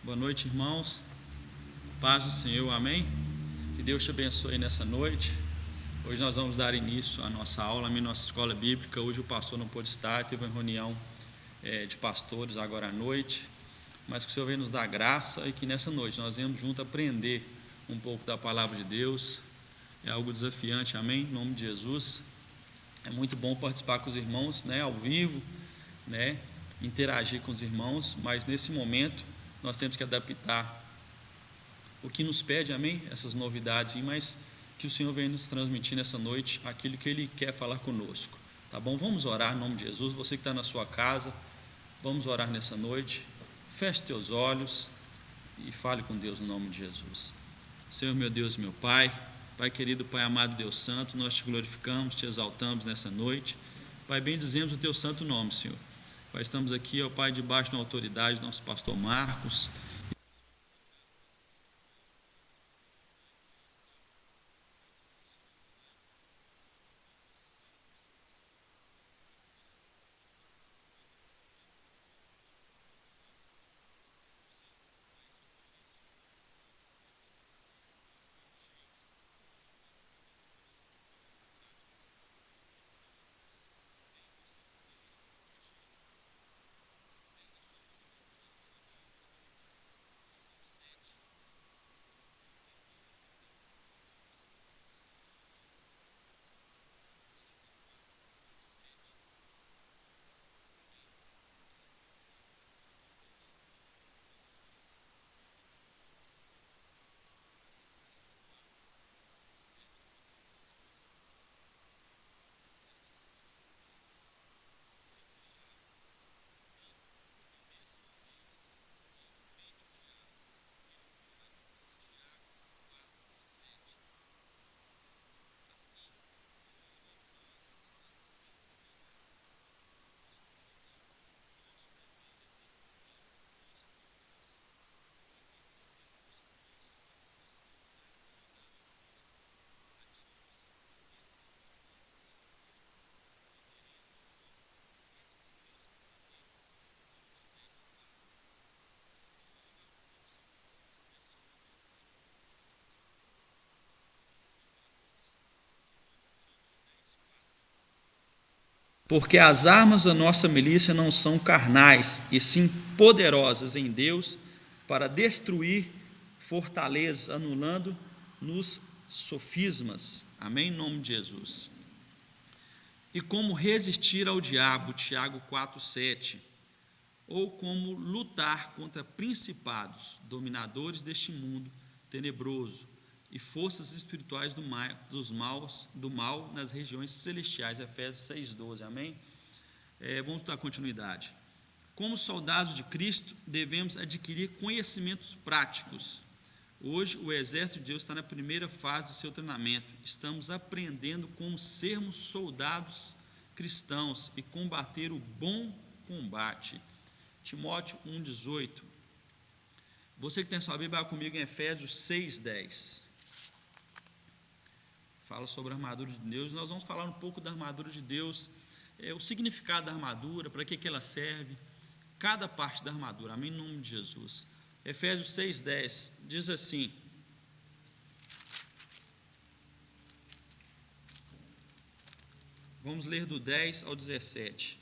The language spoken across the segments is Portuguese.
Boa noite, irmãos. Paz do Senhor, amém? Que Deus te abençoe nessa noite. Hoje nós vamos dar início à nossa aula, à nossa escola bíblica. Hoje o pastor não pôde estar, teve uma reunião de pastores agora à noite. Mas que o Senhor venha nos dar graça e que nessa noite nós venhamos juntos aprender um pouco da palavra de Deus. É algo desafiante, amém? Em nome de Jesus. É muito bom participar com os irmãos, ao vivo, interagir com os irmãos, mas nesse momento nós temos que adaptar o que nos pede, amém? Essas novidades, mas que o Senhor venha nos transmitir nessa noite aquilo que Ele quer falar conosco, tá bom? Vamos orar em nome de Jesus. Você que está na sua casa, vamos orar nessa noite. Feche teus olhos e fale com Deus no nome de Jesus. Senhor, meu Deus e meu Pai, Pai querido, Pai amado, Deus santo, nós te glorificamos, te exaltamos nessa noite. Pai, bendizemos o teu santo nome, Senhor. Pai, estamos aqui, ó Pai, debaixo da autoridade do nosso pastor Marcos. Porque as armas da nossa milícia não são carnais, e sim poderosas em Deus para destruir fortalezas, anulando nos sofismas. Amém? Em nome de Jesus. E como resistir ao diabo, Tiago 4,7. Ou como lutar contra principados, dominadores deste mundo tenebroso, e forças espirituais do mal nas regiões celestiais. Efésios 6,12, amém? Vamos dar continuidade. Como soldados de Cristo, devemos adquirir conhecimentos práticos. Hoje, o exército de Deus está na primeira fase do seu treinamento. Estamos aprendendo como sermos soldados cristãos e combater o bom combate. Timóteo 1,18. Você que tem sua Bíblia, vai comigo em Efésios 6,10. Fala sobre a armadura de Deus. Nós vamos falar um pouco da armadura de Deus, o significado da armadura, para que ela serve, cada parte da armadura, amém, em nome de Jesus. Efésios 6,10 diz assim: vamos ler do 10 ao 17.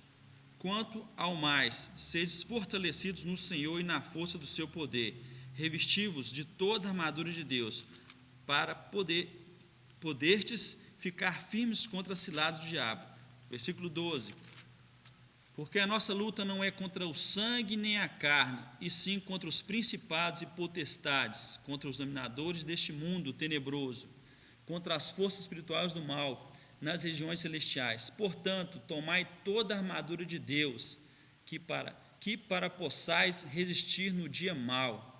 Quanto ao mais, sedes fortalecidos no Senhor e na força do seu poder, revestivos de toda a armadura de Deus, para poderdes ficar firmes contra as ciladas do diabo. Versículo 12. Porque a nossa luta não é contra o sangue nem a carne, e sim contra os principados e potestades, contra os dominadores deste mundo tenebroso, contra as forças espirituais do mal nas regiões celestiais. Portanto, tomai toda a armadura de Deus, que para possais resistir no dia mau,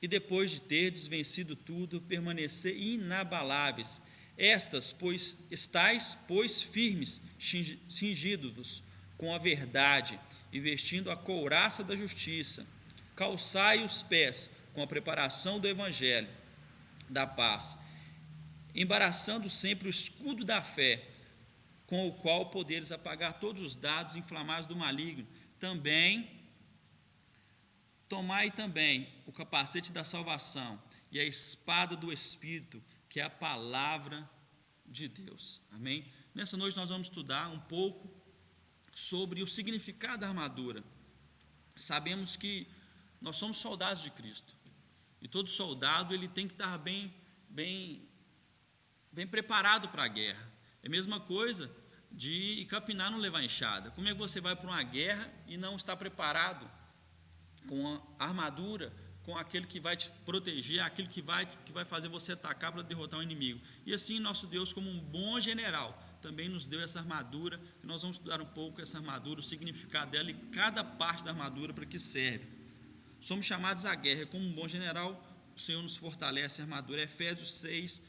e depois de terdes vencido tudo, permanecer inabaláveis. Estais, pois, firmes, cingidos com a verdade, e vestindo a couraça da justiça. Calçai os pés com a preparação do evangelho da paz, embaraçando sempre o escudo da fé, com o qual poderes apagar todos os dardos inflamados do maligno. Também tomai também o capacete da salvação e a espada do Espírito, que é a palavra de Deus. Amém? Nessa noite nós vamos estudar um pouco sobre o significado da armadura. Sabemos que nós somos soldados de Cristo, e todo soldado ele tem que estar bem preparado para a guerra. É a mesma coisa de capinar não levar enxada. Como é que você vai para uma guerra e não está preparado com a armadura, com aquele que vai te proteger, aquilo que vai fazer você atacar para derrotar o inimigo? E assim nosso Deus, como um bom general, também nos deu essa armadura, que nós vamos estudar um pouco essa armadura, o significado dela e cada parte da armadura para que serve. Somos chamados à guerra, como um bom general, o Senhor nos fortalece a armadura. Efésios 6,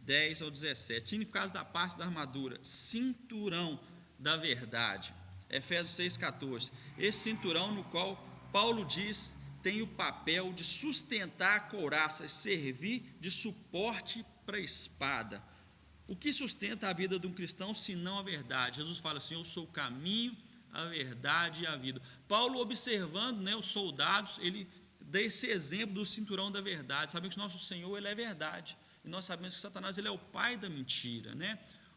10 ao 17. Significado da parte da armadura: cinturão da verdade. Efésios 6, 14. Esse cinturão no qual Paulo diz tem o papel de sustentar a couraça, servir de suporte para a espada. O que sustenta a vida de um cristão, senão a verdade? Jesus fala assim: eu sou o caminho, a verdade e a vida. Paulo, observando, os soldados, ele dá esse exemplo do cinturão da verdade. Sabemos que nosso Senhor, ele é verdade, e nós sabemos que Satanás, ele é o pai da mentira,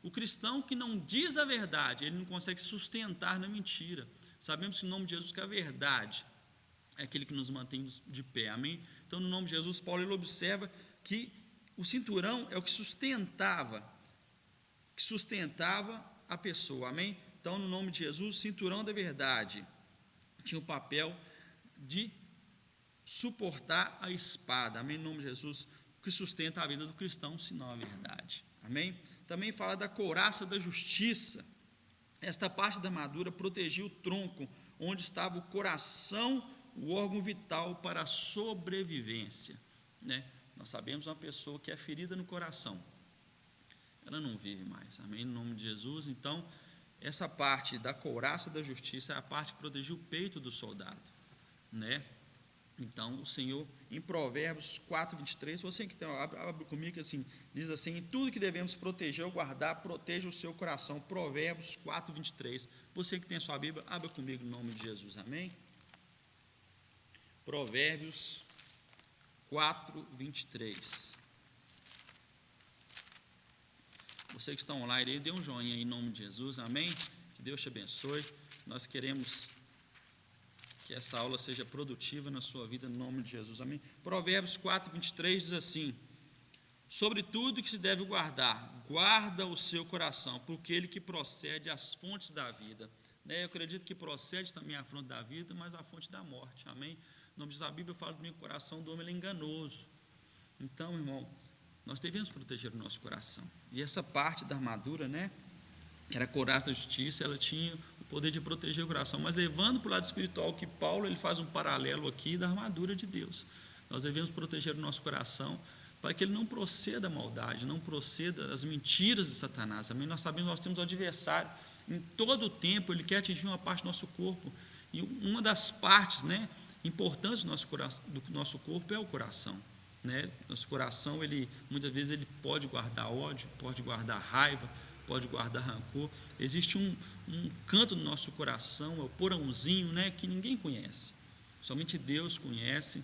O cristão que não diz a verdade, ele não consegue se sustentar na mentira. Sabemos que no nome de Jesus, que a verdade é aquele que nos mantém de pé, amém? Então, no nome de Jesus, Paulo, ele observa que o cinturão é o que sustentava a pessoa, amém? Então, no nome de Jesus, cinturão da verdade tinha o papel de suportar a espada, amém? No nome de Jesus, o que sustenta a vida do cristão, senão a verdade, amém? Também fala da couraça da justiça. Esta parte da armadura protegia o tronco, onde estava o coração, o órgão vital para a sobrevivência, Nós sabemos uma pessoa que é ferida no coração, ela não vive mais, amém? No nome de Jesus. Então, essa parte da couraça da justiça é a parte que protegia o peito do soldado, Então, o Senhor, em Provérbios 4, 23, você que tem, abre comigo assim, diz assim: em tudo que devemos proteger ou guardar, proteja o seu coração. Provérbios 4, 23. Você que tem a sua Bíblia, abra comigo no nome de Jesus, amém? Provérbios 4, 23. Você que está online aí, dê um joinha aí em nome de Jesus, amém? Que Deus te abençoe. Nós queremos que essa aula seja produtiva na sua vida, no nome de Jesus, amém? Provérbios 4, 23 diz assim: sobre tudo que se deve guardar, guarda o seu coração, porque ele que procede às fontes da vida. Eu acredito que procede também à fonte da vida, mas à fonte da morte, amém? No nome de Jesus, a Bíblia fala que o coração do homem é enganoso. Então, irmão, nós devemos proteger o nosso coração. E essa parte da armadura, que era a couraça da justiça, ela tinha o poder de proteger o coração. Mas levando para o lado espiritual, que Paulo ele faz um paralelo aqui da armadura de Deus. Nós devemos proteger o nosso coração para que ele não proceda a maldade, não proceda as mentiras de Satanás. Amém? Nós sabemos que nós temos um adversário. Em todo o tempo, ele quer atingir uma parte do nosso corpo. E uma das partes importantes do nosso corpo é o coração. Nosso coração, muitas vezes ele pode guardar ódio, pode guardar raiva, pode guardar rancor. Existe um canto do nosso coração, é o porãozinho, que ninguém conhece, somente Deus conhece,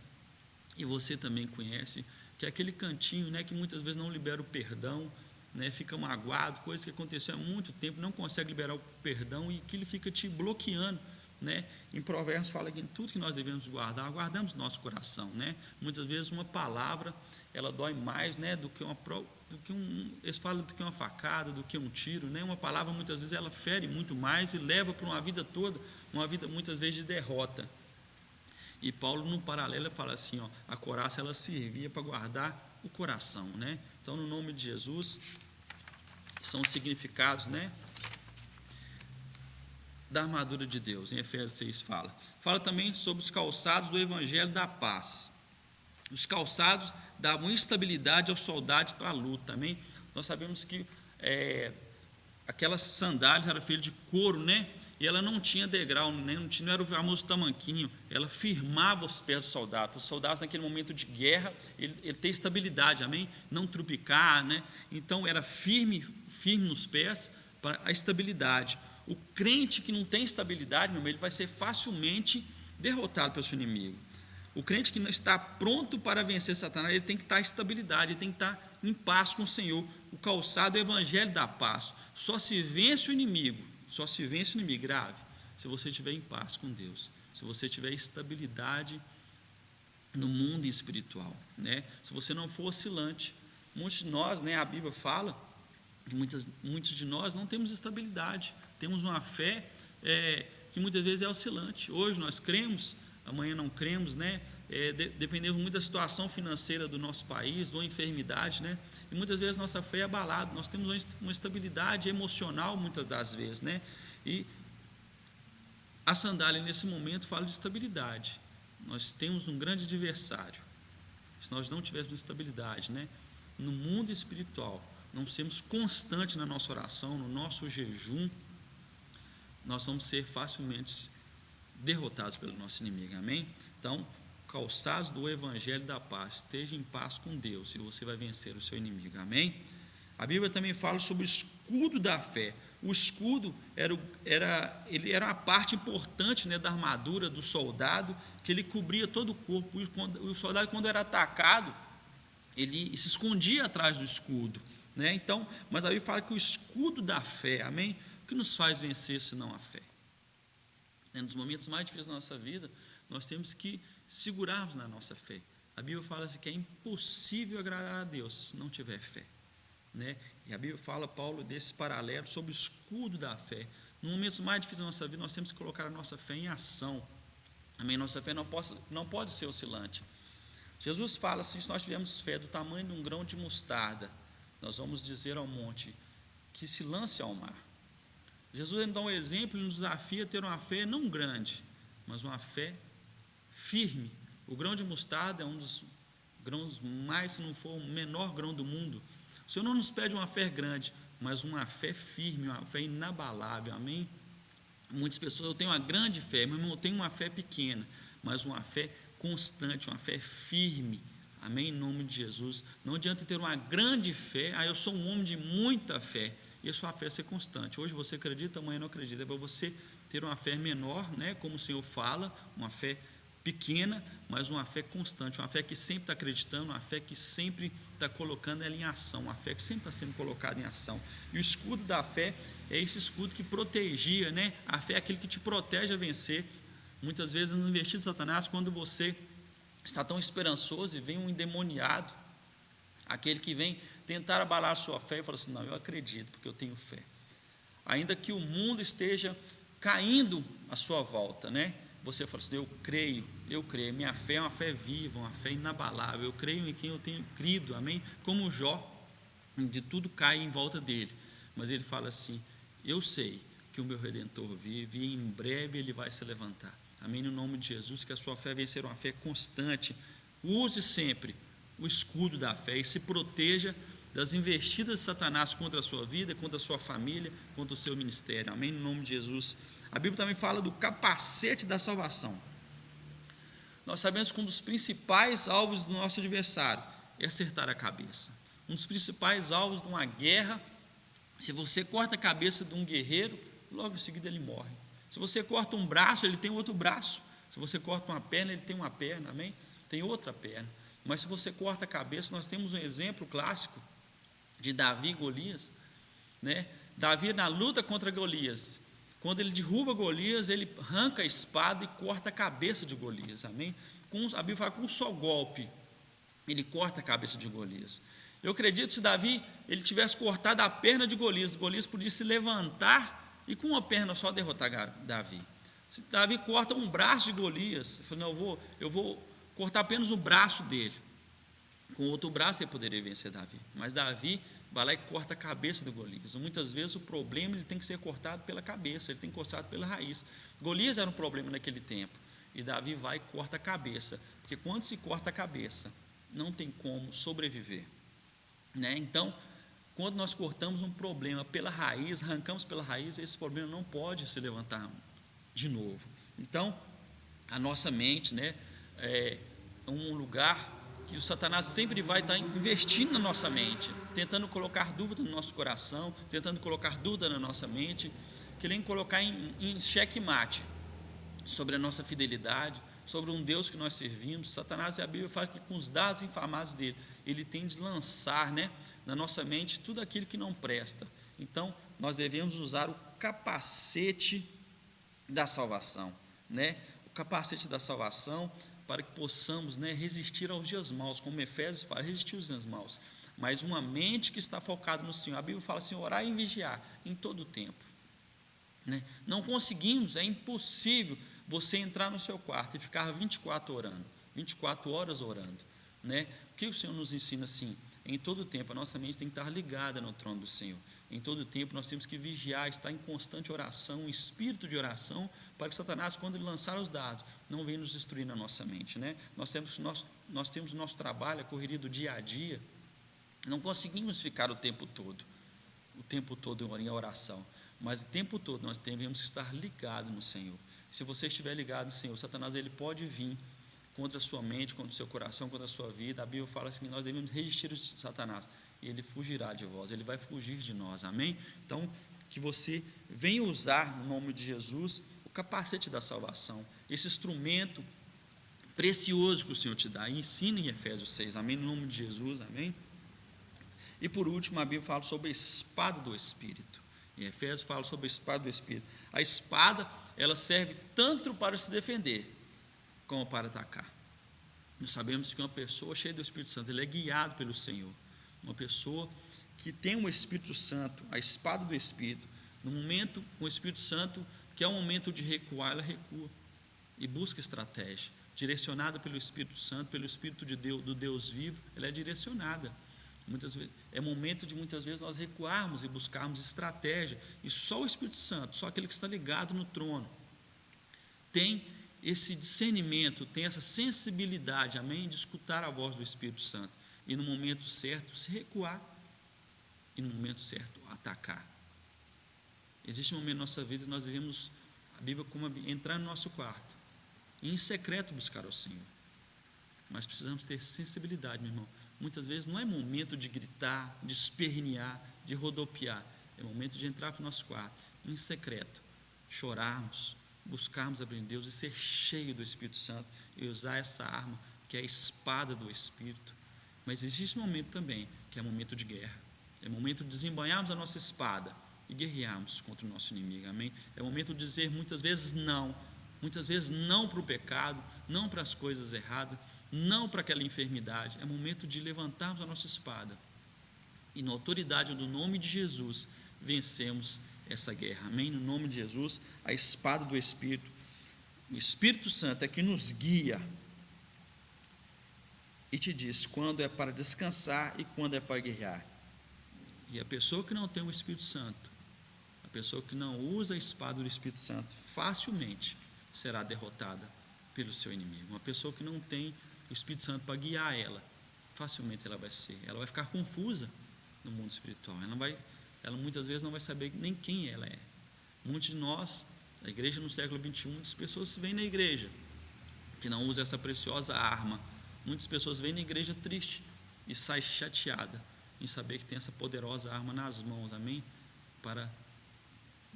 e você também conhece, que é aquele cantinho, que muitas vezes não libera o perdão, fica magoado, coisa que aconteceu há muito tempo, não consegue liberar o perdão e que ele fica te bloqueando. Em Provérbios fala que em tudo que nós devemos guardar, guardamos nosso coração, Muitas vezes uma palavra, ela dói mais, do que eles falam do que uma facada, do que um tiro, Uma palavra muitas vezes ela fere muito mais e leva para uma vida toda, uma vida muitas vezes de derrota. E Paulo, no paralelo, fala assim, a couraça ela servia para guardar o coração, Então, no nome de Jesus, são os significados, da armadura de Deus. Em Efésios 6 fala também sobre os calçados do Evangelho da paz. Os calçados davam estabilidade aos soldados para a luta, amém? Nós sabemos que aquelas sandálias eram feitas de couro, e ela não tinha degrau, não era o famoso tamanquinho, ela firmava os pés dos soldados. Os soldados, naquele momento de guerra, ele tem estabilidade, amém? Não trupicar, Então, era firme nos pés para a estabilidade. O crente que não tem estabilidade, ele vai ser facilmente derrotado pelo seu inimigo. O crente que não está pronto para vencer Satanás, ele tem que estar em estabilidade, ele tem que estar em paz com o Senhor. O calçado é o evangelho da paz. Só se vence o inimigo grave, se você estiver em paz com Deus, se você tiver estabilidade no mundo espiritual, né? Se você não for oscilante. Muitos de nós, né, a Bíblia fala que muitos de nós não temos estabilidade, temos uma fé que muitas vezes é oscilante. Hoje nós cremos, amanhã não cremos, né? Dependemos muito da situação financeira do nosso país, de uma enfermidade, né? E muitas vezes nossa fé é abalada, nós temos uma estabilidade emocional muitas das vezes, né? E a sandália nesse momento fala de estabilidade. Nós temos um grande adversário. Se nós não tivermos estabilidade, né, no mundo espiritual, não sermos constantes na nossa oração, no nosso jejum, nós vamos ser facilmente derrotados pelo nosso inimigo, amém? Então, calçados do evangelho da paz, esteja em paz com Deus e você vai vencer o seu inimigo, amém? A Bíblia também fala sobre o escudo da fé. O escudo ele era uma parte importante, né, da armadura do soldado, que ele cobria todo o corpo. O soldado, quando era atacado, ele se escondia atrás do escudo, né? Então, mas a Bíblia fala que o escudo da fé, amém? O que nos faz vencer senão a fé? Nos momentos mais difíceis da nossa vida, nós temos que segurarmos na nossa fé. A Bíblia fala assim que é impossível agradar a Deus se não tiver fé, né? E a Bíblia fala, Paulo, desse paralelo sobre o escudo da fé. No momento mais difícil da nossa vida, nós temos que colocar a nossa fé em ação, amém? Nossa fé não pode ser oscilante. Jesus fala assim: se nós tivermos fé do tamanho de um grão de mostarda, nós vamos dizer ao monte que se lance ao mar. Jesus nos dá um exemplo e nos desafia a ter uma fé não grande, mas uma fé firme. O grão de mostarda é um dos grãos mais, se não for o menor grão do mundo. O Senhor não nos pede uma fé grande, mas uma fé firme, uma fé inabalável, amém? Muitas pessoas, eu tenho uma grande fé, meu irmão, eu tenho uma fé pequena, mas uma fé constante, uma fé firme, amém? Em nome de Jesus. Não adianta ter uma grande fé, eu sou um homem de muita fé, e a sua fé ser constante. Hoje você acredita, amanhã não acredita. É para você ter uma fé menor, né, como o Senhor fala, uma fé pequena, mas uma fé constante, uma fé que sempre está acreditando, uma fé que sempre está colocando ela em ação, uma fé que sempre está sendo colocada em ação. E o escudo da fé é esse escudo que protegia, né? A fé é aquele que te protege a vencer. Muitas vezes nos investidos de Satanás, quando você está tão esperançoso e vem um endemoniado, aquele que vem tentar abalar a sua fé e fala assim: não, eu acredito porque eu tenho fé. Ainda que o mundo esteja caindo à sua volta, né? Você fala assim: eu creio, minha fé é uma fé viva, uma fé inabalável, eu creio em quem eu tenho crido, amém? Como Jó, onde tudo cai em volta dele, mas ele fala assim: eu sei que o meu Redentor vive e em breve ele vai se levantar, amém? No nome de Jesus, que a sua fé venha ser uma fé constante. Use sempre o escudo da fé e se proteja das investidas de Satanás contra a sua vida, contra a sua família, contra o seu ministério, amém? No nome de Jesus. A Bíblia também fala do capacete da salvação. Nós sabemos que um dos principais alvos do nosso adversário é acertar a cabeça. Um dos principais alvos de uma guerra, se você corta a cabeça de um guerreiro, logo em seguida ele morre. Se você corta um braço, ele tem outro braço. Se você corta uma perna, ele tem uma perna, amém? Tem outra perna. Mas se você corta a cabeça, nós temos um exemplo clássico de Davi e Golias, né? Davi na luta contra Golias, quando ele derruba Golias, ele arranca a espada e corta a cabeça de Golias, amém? A Bíblia fala que com um só golpe, ele corta a cabeça de Golias. Eu acredito que se Davi ele tivesse cortado a perna de Golias, Golias podia se levantar e com uma perna só derrotar Davi. Se Davi corta um braço de Golias, ele falou: não, eu vou cortar apenas o braço dele. Com outro braço ele poderia vencer Davi, mas Davi vai lá e corta a cabeça do Golias. Muitas vezes o problema ele tem que ser cortado pela cabeça, ele tem que ser cortado pela raiz. Golias era um problema naquele tempo, e Davi vai e corta a cabeça, porque quando se corta a cabeça, não tem como sobreviver, né? Então, quando nós cortamos um problema pela raiz, arrancamos pela raiz, esse problema não pode se levantar de novo. Então, a nossa mente, né, é um lugar que o Satanás sempre vai estar investindo na nossa mente, tentando colocar dúvida no nosso coração, tentando colocar dúvida na nossa mente, querendo colocar em xeque-mate sobre a nossa fidelidade, sobre um Deus que nós servimos. Satanás, a Bíblia fala que com os dados inflamados dele, ele tem de lançar, né, na nossa mente tudo aquilo que não presta. Então, nós devemos usar o capacete da salvação, né? O capacete da salvação para que possamos, né, resistir aos dias maus, como Efésios fala, resistir aos dias maus. Mas uma mente que está focada no Senhor. A Bíblia fala assim, orar e vigiar em todo o tempo, né? Não conseguimos, é impossível você entrar no seu quarto e ficar 24 horas orando, né? O que o Senhor nos ensina assim? Em todo o tempo, a nossa mente tem que estar ligada no trono do Senhor. Em todo o tempo, nós temos que vigiar, estar em constante oração, espírito de oração, para que Satanás, quando ele lançar os dados, não venha nos destruir na nossa mente, né? Nós temos o nosso trabalho, a correria do dia a dia, não conseguimos ficar o tempo todo em oração, mas o tempo todo nós devemos estar ligados no Senhor. Se você estiver ligado no Senhor, Satanás ele pode vir contra a sua mente, contra o seu coração, contra a sua vida. A Bíblia fala assim que nós devemos resistir a Satanás e ele fugirá de vós, ele vai fugir de nós, amém? Então, que você venha usar no nome de Jesus o capacete da salvação, esse instrumento precioso que o Senhor te dá, e ensina em Efésios 6, amém? No nome de Jesus, amém? E por último, a Bíblia fala sobre a espada do Espírito. Em Efésios fala sobre a espada do Espírito. A espada, ela serve tanto para se defender, como para atacar. Nós sabemos que uma pessoa cheia do Espírito Santo, ele é guiado pelo Senhor. Uma pessoa que tem o Espírito Santo, a espada do Espírito, no momento com o Espírito Santo, que é o momento de recuar, ela recua e busca estratégia. Direcionada pelo Espírito Santo, pelo Espírito de Deus, do Deus vivo, ela é direcionada. Muitas vezes, é momento de muitas vezes nós recuarmos e buscarmos estratégia, e só o Espírito Santo, só aquele que está ligado no trono, tem esse discernimento, tem essa sensibilidade, amém, de escutar a voz do Espírito Santo, e no momento certo se recuar, e no momento certo atacar. Existe um momento na nossa vida que nós devemos, a Bíblia como entrar no nosso quarto, e em secreto buscar ao Senhor, mas precisamos ter sensibilidade, meu irmão. Muitas vezes não é momento de gritar, de espernear, de rodopiar. É momento de entrar para o nosso quarto, em secreto, chorarmos, buscarmos a Deus e ser cheio do Espírito Santo e usar essa arma, que é a espada do Espírito. Mas existe um momento também, que é momento de guerra. É momento de desembainharmos a nossa espada e guerrearmos contra o nosso inimigo, amém? É momento de dizer muitas vezes não para o pecado, não para as coisas erradas, não para aquela enfermidade. É momento de levantarmos a nossa espada e na autoridade do nome de Jesus vencemos essa guerra, amém? No nome de Jesus, a espada do Espírito, o Espírito Santo é que nos guia e te diz quando é para descansar e quando é para guerrear. E a pessoa que não tem o Espírito Santo, a pessoa que não usa a espada do Espírito Santo, facilmente será derrotada pelo seu inimigo. Uma pessoa que não tem o Espírito Santo para guiar ela, facilmente ela vai ficar confusa no mundo espiritual. Ela muitas vezes não vai saber nem quem ela é. Muitos de nós, a igreja no século XXI, muitas pessoas vêm na igreja que não usa essa preciosa arma. Muitas pessoas vêm na igreja triste e saem chateada em saber que tem essa poderosa arma nas mãos, amém? Para,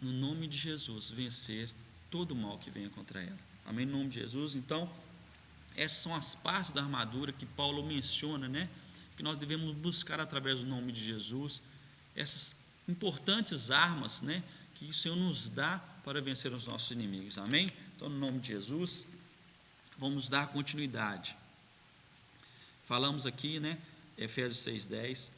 no nome de Jesus, vencer todo o mal que venha contra ela, amém? No nome de Jesus. Então, essas são as partes da armadura que Paulo menciona, né? Que nós devemos buscar através do nome de Jesus, essas importantes armas, né? Que o Senhor nos dá para vencer os nossos inimigos, amém? Então, no nome de Jesus, vamos dar continuidade. Falamos aqui, né? Efésios 6:10.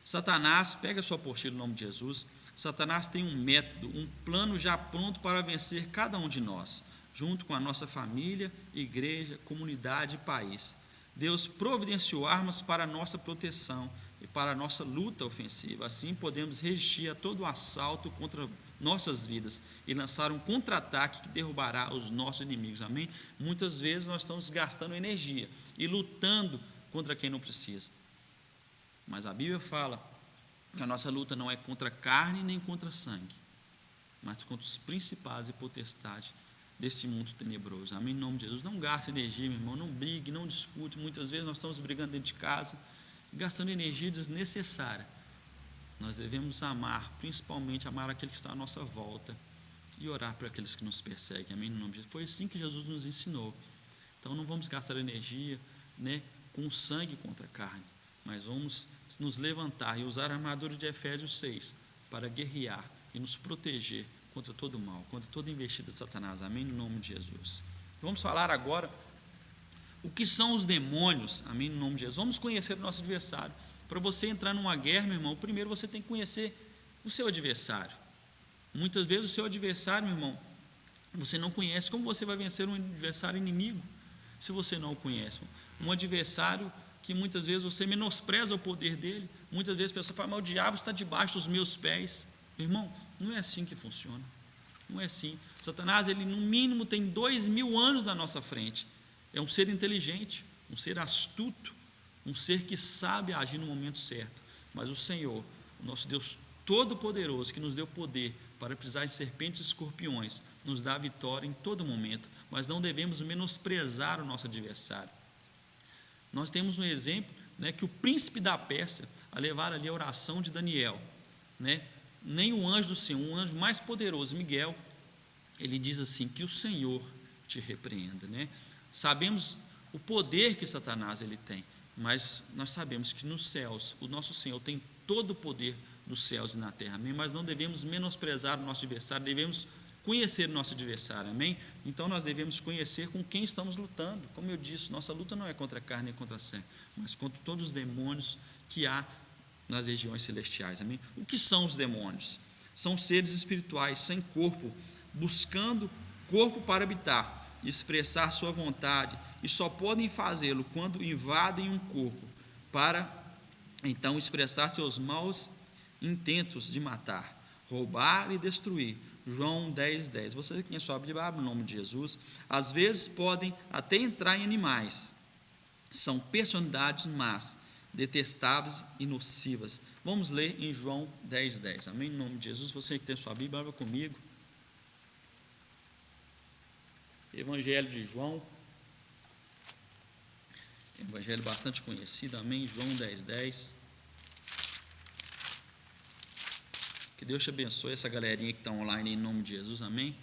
Satanás, pega a sua apostila no nome de Jesus. Satanás tem um método, um plano já pronto para vencer cada um de nós, junto com a nossa família, igreja, comunidade e país. Deus providenciou armas para a nossa proteção e para a nossa luta ofensiva. Assim podemos resistir a todo assalto contra nossas vidas e lançar um contra-ataque que derrubará os nossos inimigos, amém? Muitas vezes nós estamos gastando energia e lutando contra quem não precisa, mas a Bíblia fala que a nossa luta não é contra carne nem contra sangue, mas contra os principados e potestades desse mundo tenebroso, amém? Em nome de Jesus, não gaste energia, meu irmão, não brigue, não discute. Muitas vezes nós estamos brigando dentro de casa, gastando energia desnecessária. Nós devemos amar, principalmente amar aquele que está à nossa volta e orar para aqueles que nos perseguem, amém? Em nome de Jesus. Foi assim que Jesus nos ensinou. Então não vamos gastar energia, né, com sangue contra a carne, mas vamos nos levantar e usar a armadura de Efésios 6 para guerrear e nos proteger contra todo o mal, contra toda investida de Satanás. Amém? No nome de Jesus. Vamos falar agora o que são os demônios. Amém? No nome de Jesus. Vamos conhecer o nosso adversário. Para você entrar numa guerra, meu irmão, primeiro você tem que conhecer o seu adversário. Muitas vezes o seu adversário, meu irmão, você não conhece. Como você vai vencer um adversário inimigo se você não o conhece? Um adversário que muitas vezes você menospreza o poder dele. Muitas vezes a pessoa fala, mas o diabo está debaixo dos meus pés. Meu irmão, não é assim que funciona. Não é assim. Satanás, ele no mínimo tem 2000 anos na nossa frente. É um ser inteligente, um ser astuto, um ser que sabe agir no momento certo. Mas o Senhor, o nosso Deus Todo-Poderoso, que nos deu poder para pisar em serpentes e escorpiões, nos dá a vitória em todo momento. Mas não devemos menosprezar o nosso adversário. Nós temos um exemplo, né, que o príncipe da Pérsia, a levar ali a oração de Daniel, né, nem o anjo do Senhor, um anjo mais poderoso, Miguel, ele diz assim, que o Senhor te repreenda, né? Sabemos o poder que Satanás ele tem, mas nós sabemos que nos céus, o nosso Senhor tem todo o poder nos céus e na terra, amém? Mas não devemos menosprezar o nosso adversário, devemos conhecer o nosso adversário, amém? Então nós devemos conhecer com quem estamos lutando. Como eu disse, nossa luta não é contra a carne e contra a sangue, mas contra todos os demônios que há nas regiões celestiais, amém? O que são os demônios? São seres espirituais sem corpo, buscando corpo para habitar, expressar sua vontade, e só podem fazê-lo quando invadem um corpo, para então expressar seus maus intentos de matar, roubar e destruir. João 10:10. Você que tem sua Bíblia, abre o nome de Jesus. Às vezes podem até entrar em animais. São personalidades más, detestáveis e nocivas. Vamos ler em João 10:10. Amém? Em nome de Jesus. Você que tem sua Bíblia, abra comigo. Evangelho de João. Evangelho bastante conhecido. Amém? João 10:10. Que Deus te abençoe, essa galerinha que está online em nome de Jesus, amém?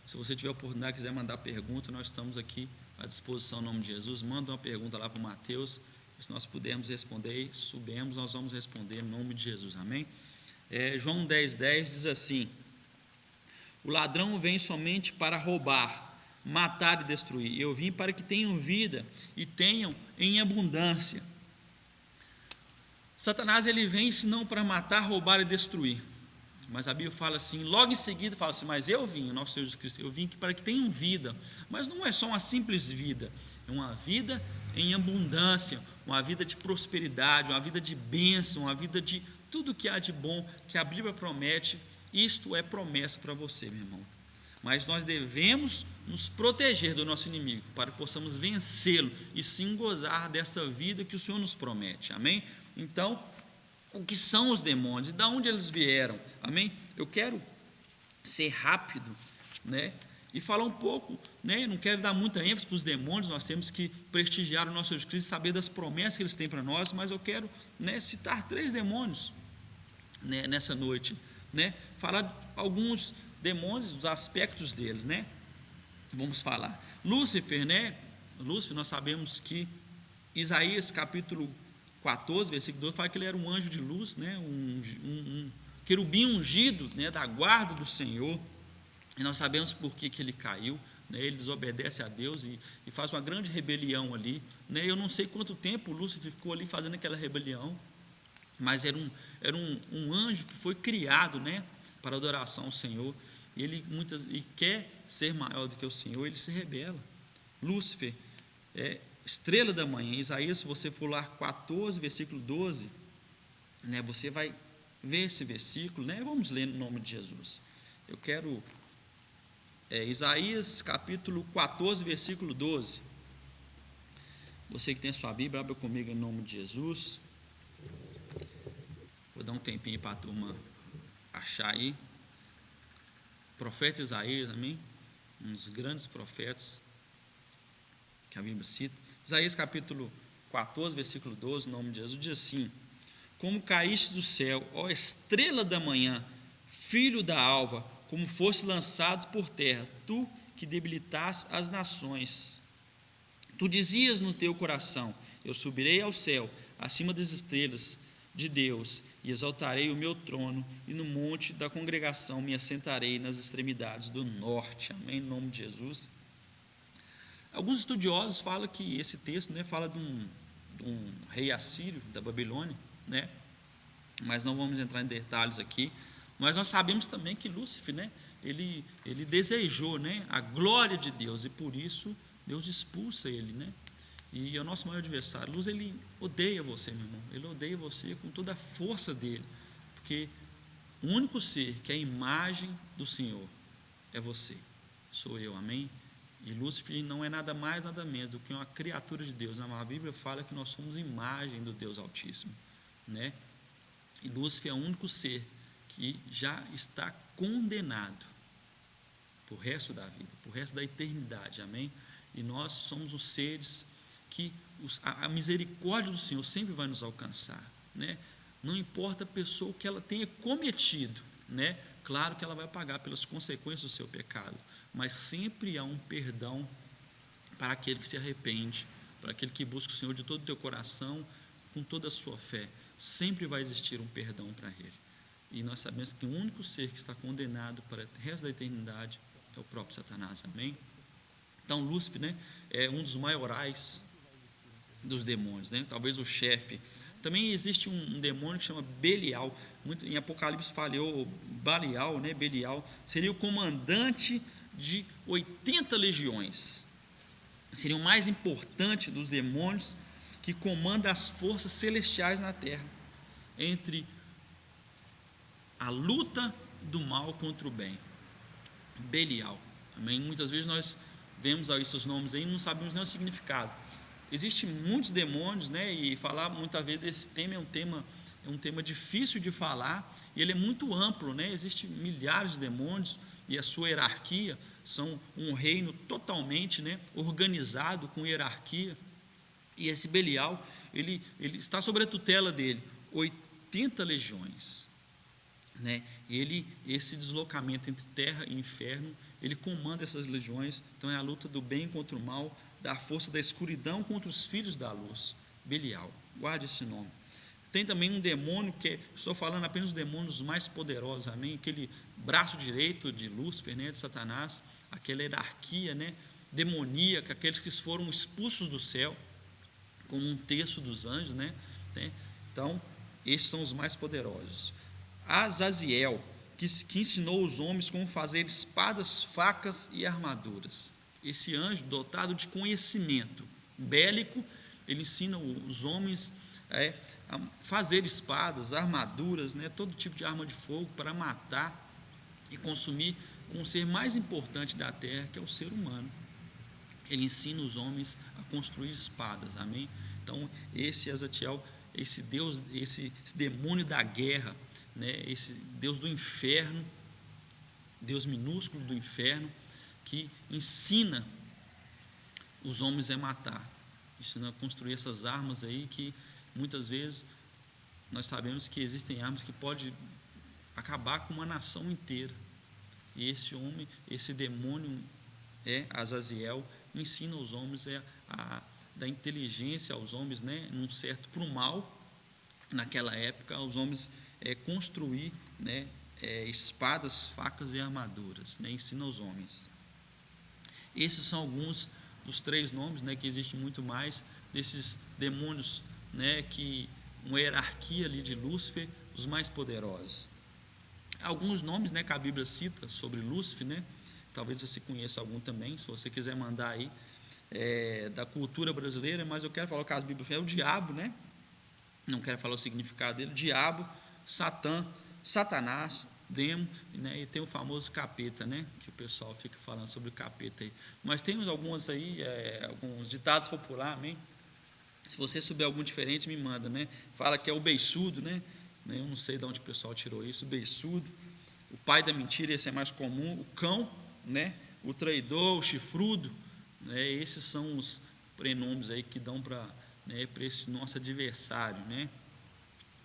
Se você tiver a oportunidade, quiser mandar pergunta, nós estamos aqui à disposição em nome de Jesus. Manda uma pergunta lá para o Mateus, se nós pudermos responder, subemos, nós vamos responder em nome de Jesus, amém? João 10:10 diz assim: o ladrão vem somente para roubar, matar e destruir. Eu vim para que tenham vida e tenham em abundância. Satanás ele vem senão para matar, roubar e destruir. Mas a Bíblia fala assim, logo em seguida fala assim, mas eu vim, o nosso Senhor Jesus Cristo, eu vim para que tenham vida. Mas não é só uma simples vida, é uma vida em abundância, uma vida de prosperidade, uma vida de bênção, uma vida de tudo que há de bom, que a Bíblia promete. Isto é promessa para você, meu irmão. Mas nós devemos nos proteger do nosso inimigo, para que possamos vencê-lo e sim gozar dessa vida que o Senhor nos promete, amém? Então, o que são os demônios e de onde eles vieram, amém? Eu quero ser rápido, né? E falar um pouco, né? Não quero dar muita ênfase para os demônios, nós temos que prestigiar o nosso Jesus Cristo, saber das promessas que eles têm para nós, mas eu quero, né, citar 3 demônios, né, nessa noite, né? Falar alguns demônios, os aspectos deles, né? Vamos falar. Lúcifer, né? Lúcifer, nós sabemos que Isaías capítulo 14, versículo 12, fala que ele era um anjo de luz, né? um querubim ungido, né? Da guarda do Senhor, e nós sabemos por que ele caiu, né? Ele desobedece a Deus e faz uma grande rebelião ali, né? Eu não sei quanto tempo Lúcifer ficou ali fazendo aquela rebelião, mas era um anjo que foi criado, né? Para adoração ao Senhor, e ele quer ser maior do que o Senhor, ele se rebela. Lúcifer estrela da manhã. Isaías, se você for lá 14, versículo 12, né, você vai ver esse versículo, né? Vamos ler no nome de Jesus. Eu quero Isaías capítulo 14, versículo 12. Você que tem a sua Bíblia, abra comigo em nome de Jesus. Vou dar um tempinho para a turma achar aí. Profeta Isaías, amém? Um dos grandes profetas que a Bíblia cita. Isaías capítulo 14, versículo 12, no nome de Jesus, diz assim: como caíste do céu, ó estrela da manhã, filho da alva, como fosse lançado por terra, tu que debilitaste as nações, Tu dizias no teu coração: eu subirei ao céu, acima das estrelas de Deus, e exaltarei o meu trono, e no monte da congregação me assentarei nas extremidades do norte. Amém? Em nome de Jesus. Alguns estudiosos falam que esse texto, né, fala de um rei assírio da Babilônia, né? Mas não vamos entrar em detalhes aqui. Mas nós sabemos também que Lúcifer, né, ele desejou, né, a glória de Deus, e por isso Deus expulsa ele, né? E é o nosso maior adversário. Luz, ele odeia você, meu irmão. Ele odeia você com toda a força dele, porque o único ser que é a imagem do Senhor é você, sou eu, amém? E Lúcifer não é nada mais, nada menos do que uma criatura de Deus. A Bíblia fala que nós somos imagem do Deus Altíssimo, né? E Lúcifer é o único ser que já está condenado para o resto da vida, para o resto da eternidade, amém? E nós somos os seres que a misericórdia do Senhor sempre vai nos alcançar, né? Não importa a pessoa que ela tenha cometido, né? Claro que ela vai pagar pelas consequências do seu pecado, mas sempre há um perdão para aquele que se arrepende, para aquele que busca o Senhor de todo o teu coração, com toda a sua fé. Sempre vai existir um perdão para ele. E nós sabemos que o único ser que está condenado para o resto da eternidade é o próprio Satanás, amém? Então Lúcifer, né, é um dos maiorais dos demônios, né? Talvez o chefe. Também existe um demônio que chama Belial. Em Apocalipse falou Belial, né? Belial seria o comandante de 80 legiões. Seria o mais importante dos demônios, que comanda as forças celestiais na terra, entre a luta do mal contra o bem. Belial. Amém? Muitas vezes nós vemos esses nomes aí e não sabemos nem o significado. Existem muitos demônios, né? E falar muitas vezes desse tema é um tema difícil de falar, e ele é muito amplo, né? Existem milhares de demônios, e a sua hierarquia são um reino totalmente, né, organizado, com hierarquia. E esse Belial, ele está sob a tutela dele 80 legiões, né? Esse deslocamento entre terra e inferno, ele comanda essas legiões. Então é a luta do bem contra o mal, da força da escuridão contra os filhos da luz. Belial, guarde esse nome. Tem também um demônio, estou falando apenas dos demônios mais poderosos, amém? Aquele braço direito de Lúcifer, né, de Satanás, aquela hierarquia, né, demoníaca, aqueles que foram expulsos do céu, como um terço dos anjos, né? Então, esses são os mais poderosos. Azaziel, que ensinou os homens como fazer espadas, facas e armaduras. Esse anjo, dotado de conhecimento bélico, ele ensina os homens a fazer espadas, armaduras, né, todo tipo de arma de fogo para matar e consumir com o ser mais importante da terra, que é o ser humano. Ele ensina os homens a construir espadas, amém? Então, esse Azaziel, esse Deus, esse demônio da guerra, né, esse Deus do inferno, Deus minúsculo do inferno, que ensina os homens a matar, ensina a construir essas armas aí, que muitas vezes nós sabemos que existem armas que podem acabar com uma nação inteira. E esse homem, esse demônio, Azaziel, ensina os homens a dar inteligência aos homens, né, num certo para o mal. Naquela época, os homens construir, né, espadas, facas e armaduras, né, ensina aos homens. Esses são alguns dos 3 nomes, né, que existem muito mais desses demônios, né, que uma hierarquia ali de Lúcifer, os mais poderosos. Alguns nomes, né, que a Bíblia cita sobre Lúcifer, né, talvez você conheça algum também, se você quiser mandar aí, da cultura brasileira, mas eu quero falar o caso bíblico, é o diabo, né? Não quero falar o significado dele. Diabo, Satã, Satanás, demo, né? E tem o famoso capeta, né, que o pessoal fica falando sobre o capeta aí. Mas temos alguns aí, alguns ditados populares, amém? Se você souber algum diferente, me manda, né? Fala que é o beiçudo, né? Eu não sei de onde o pessoal tirou isso, o beiçudo. O pai da mentira, esse é mais comum. O cão, né? O traidor, o chifrudo, né? Esses são os prenomes aí que dão para, né, para esse nosso adversário, né?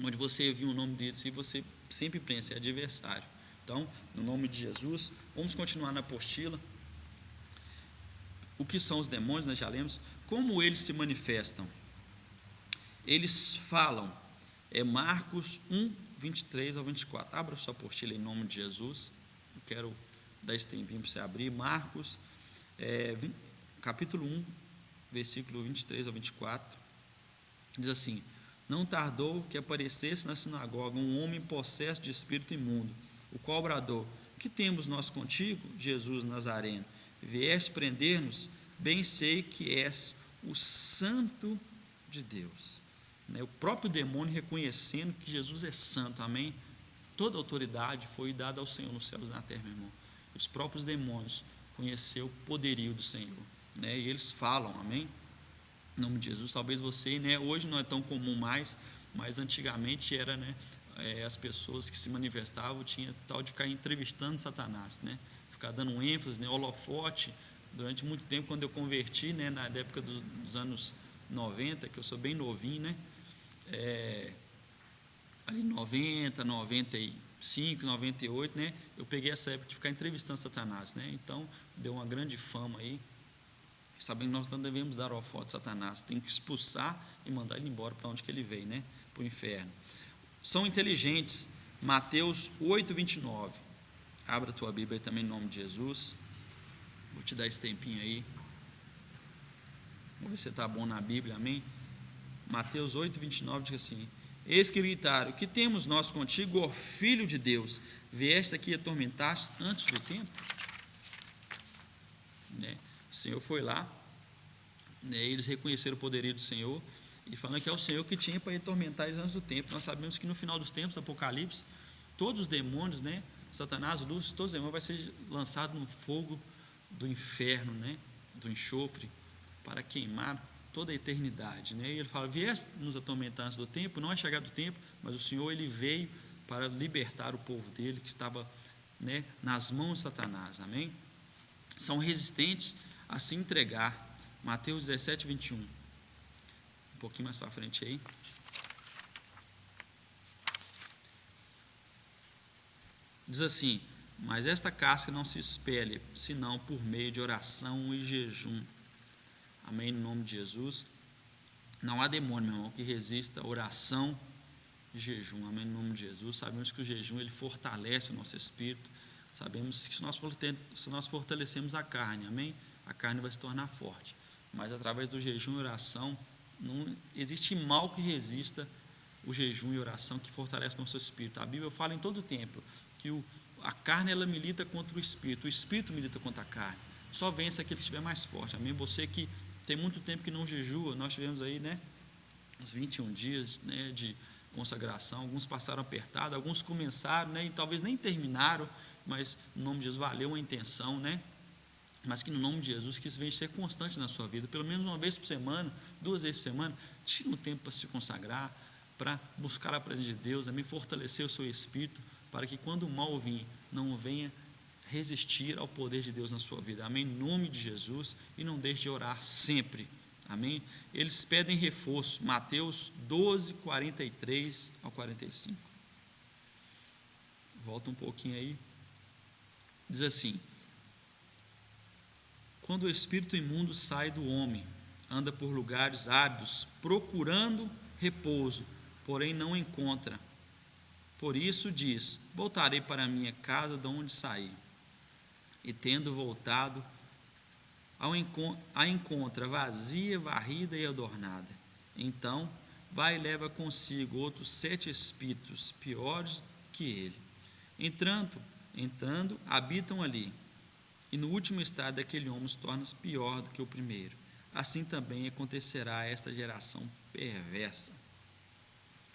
Onde você viu o nome dele, se você sempre pensa, é adversário. Então, no nome de Jesus, vamos continuar na apostila. O que são os demônios, nós já lemos. como eles se manifestam? Eles falam, Marcos 1, 23 ao 24. Abra sua apostila em nome de Jesus. Eu quero dar esse tempinho para você abrir. Marcos, capítulo 1, versículo 23 ao 24. Diz assim: não tardou que aparecesse na sinagoga um homem possesso de espírito imundo, o qual bradou: que temos nós contigo, Jesus Nazareno? Vieste prender-nos? Bem sei que és o Santo de Deus. O próprio demônio reconhecendo que Jesus é santo, amém? Toda autoridade foi dada ao Senhor nos céus e na terra, meu irmão. Os próprios demônios conheceram o poderio do Senhor, e eles falam, amém? Em nome de Jesus. Talvez você, hoje não é tão comum mais, mas antigamente era, as pessoas que se manifestavam tinha tal de ficar entrevistando Satanás, ficar dando um ênfase, holofote. Durante muito tempo, quando eu converti, na época dos anos 90, que eu sou bem novinho, ali 90, 95, 98, eu peguei essa época de ficar entrevistando Satanás, então deu uma grande fama aí. Sabendo que nós não devemos dar holofote a Satanás, tem que expulsar e mandar ele embora para onde que ele veio, para o inferno. São inteligentes. Mateus 8, 29. Abra a tua Bíblia aí também em nome de Jesus. Vou te dar esse tempinho aí. Vamos ver se você está bom na Bíblia, amém? Mateus 8, 29 diz assim: eis que gritaram: que temos nós contigo, ó Filho de Deus? Vieste aqui atormentar antes do tempo? O Senhor foi lá, eles reconheceram o poderio do Senhor e falando que é o Senhor que tinha para atormentar eles antes do tempo. Nós sabemos que no final dos tempos, Apocalipse, todos os demônios, Satanás, Lúcifer, todos os demônios vai ser lançado no fogo do inferno, do enxofre, para queimar toda a eternidade, E ele fala: vieste nos atormentar antes do tempo, não é chegado o tempo, mas o Senhor, ele veio para libertar o povo dele que estava, nas mãos de Satanás, amém? São resistentes a se entregar. Mateus 17, 21. Um pouquinho mais para frente aí. Diz assim: mas esta casca não se espelhe, senão por meio de oração e jejum. Amém, no nome de Jesus. Não há demônio, meu irmão, que resista a oração e jejum. Amém, no nome de Jesus. Sabemos que o jejum, ele fortalece o nosso espírito. Sabemos que se nós fortalecemos a carne, amém, a carne vai se tornar forte. Mas através do jejum e oração, não existe mal que resista o jejum e oração, que fortalece o nosso espírito. A Bíblia fala em todo o tempo que a carne, ela milita contra o espírito milita contra a carne. Só vence aquele que estiver mais forte, amém? Você que tem muito tempo que não jejua, nós tivemos aí, uns 21 dias, de consagração. Alguns passaram apertado, alguns começaram, e talvez nem terminaram, mas no nome de Jesus valeu a intenção, mas que no nome de Jesus, que isso venha ser constante na sua vida, pelo menos uma vez por semana, 2 vezes por semana. Tire um tempo para se consagrar, para buscar a presença de Deus, amém? Fortalecer o seu espírito, para que quando o mal vir, não venha resistir ao poder de Deus na sua vida, amém? Em nome de Jesus. E não deixe de orar sempre, amém? Eles pedem reforço. Mateus 12, 43 ao 45. Volta um pouquinho aí. Diz assim: quando o espírito imundo sai do homem, anda por lugares áridos, procurando repouso, porém não encontra. Por isso diz: voltarei para a minha casa de onde saí. E tendo voltado, a encontra vazia, varrida e adornada. Então vai e leva consigo outros 7 espíritos piores que ele. Entrando, habitam ali. E no último estado daquele homem se torna pior do que o primeiro. Assim também acontecerá a esta geração perversa.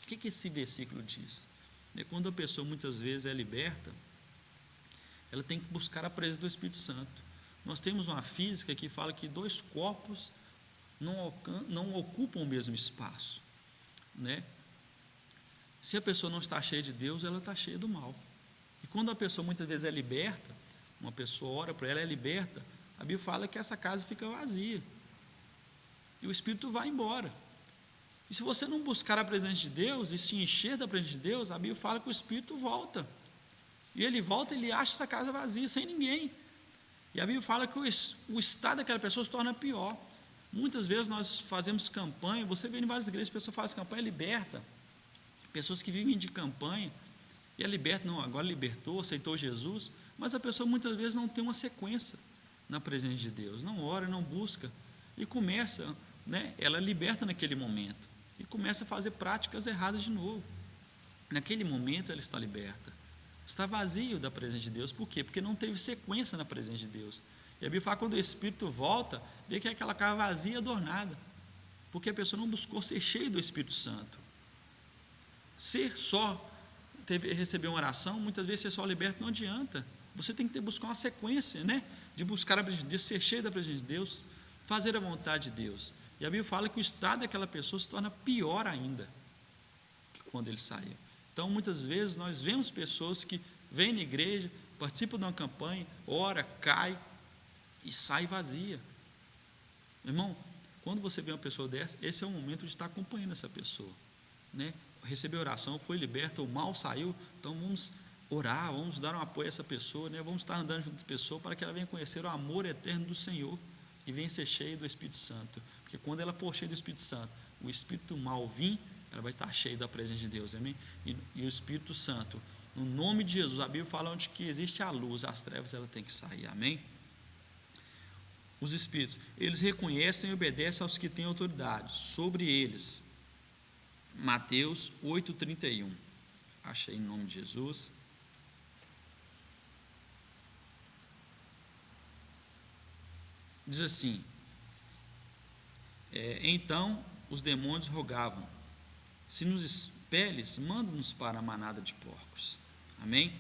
O que esse versículo diz? Quando a pessoa muitas vezes é liberta, ela tem que buscar a presença do Espírito Santo. Nós temos uma física que fala que 2 corpos não ocupam o mesmo espaço, Se a pessoa não está cheia de Deus, ela está cheia do mal. E quando a pessoa muitas vezes é liberta, uma pessoa ora para ela, é liberta, a Bíblia fala que essa casa fica vazia e o Espírito vai embora. E se você não buscar a presença de Deus e se encher da presença de Deus, a Bíblia fala que o Espírito volta. E ele volta, ele acha essa casa vazia, sem ninguém. E a Bíblia fala que o estado daquela pessoa se torna pior. Muitas vezes nós fazemos campanha, você vê em várias igrejas, pessoas fazem campanha liberta, pessoas que vivem de campanha, e é liberta, não, agora libertou, aceitou Jesus, mas a pessoa muitas vezes não tem uma sequência na presença de Deus, não ora, não busca, e começa, ela liberta naquele momento, e começa a fazer práticas erradas de novo. Naquele momento ela está liberta, está vazio da presença de Deus. Por quê? Porque não teve sequência na presença de Deus. E a Bíblia fala que quando o Espírito volta, vê que é aquela casa vazia, adornada, porque a pessoa não buscou ser cheia do Espírito Santo. Ser só, receber uma oração, muitas vezes ser só liberto não adianta. Você tem que buscar uma sequência, de buscar a presença de Deus, ser cheio da presença de Deus, fazer a vontade de Deus. E a Bíblia fala que o estado daquela pessoa se torna pior ainda que quando ele saiu. Então, muitas vezes, nós vemos pessoas que vêm na igreja, participam de uma campanha, ora, cai e sai vazia. Meu irmão, quando você vê uma pessoa dessa, esse é o momento de estar acompanhando essa pessoa. Recebeu oração, foi liberta, o mal saiu, então vamos orar, vamos dar um apoio a essa pessoa, vamos estar andando junto com essa pessoa para que ela venha conhecer o amor eterno do Senhor e venha ser cheia do Espírito Santo. Porque quando ela for cheia do Espírito Santo, o espírito mal vir, ela vai estar cheia da presença de Deus, amém? E o Espírito Santo, no nome de Jesus, a Bíblia fala onde que existe a luz, as trevas ela tem que sair, amém? Os espíritos, eles reconhecem e obedecem aos que têm autoridade sobre eles. Mateus 8,31. Achei em nome de Jesus. Diz assim: então os demônios rogavam: se nos expeles, manda-nos para a manada de porcos. Amém?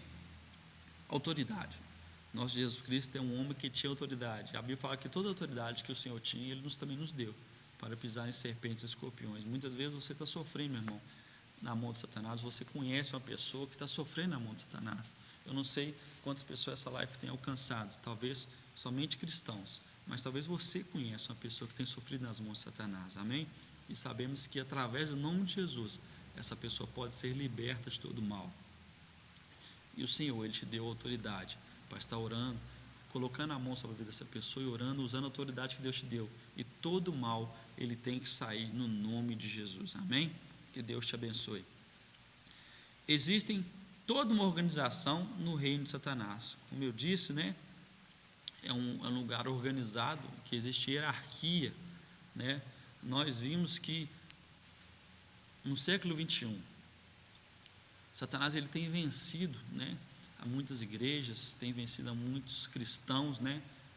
Autoridade. Nosso Jesus Cristo é um homem que tinha autoridade. A Bíblia fala que toda a autoridade que o Senhor tinha, Ele também nos deu, para pisar em serpentes e escorpiões. Muitas vezes você está sofrendo, meu irmão, na mão de Satanás. Você conhece uma pessoa que está sofrendo na mão de Satanás. Eu não sei quantas pessoas essa live tem alcançado, talvez somente cristãos, mas talvez você conheça uma pessoa que tem sofrido nas mãos de Satanás, amém? E sabemos que através do nome de Jesus, essa pessoa pode ser liberta de todo mal. E o Senhor, Ele te deu autoridade para estar orando, colocando a mão sobre a vida dessa pessoa e orando, usando a autoridade que Deus te deu. E todo mal, ele tem que sair no nome de Jesus, amém? Que Deus te abençoe. Existem toda uma organização no reino de Satanás. Como eu disse, é um lugar organizado, que existe hierarquia, Nós vimos que no século 21, Satanás ele tem vencido, a muitas igrejas, tem vencido a muitos cristãos,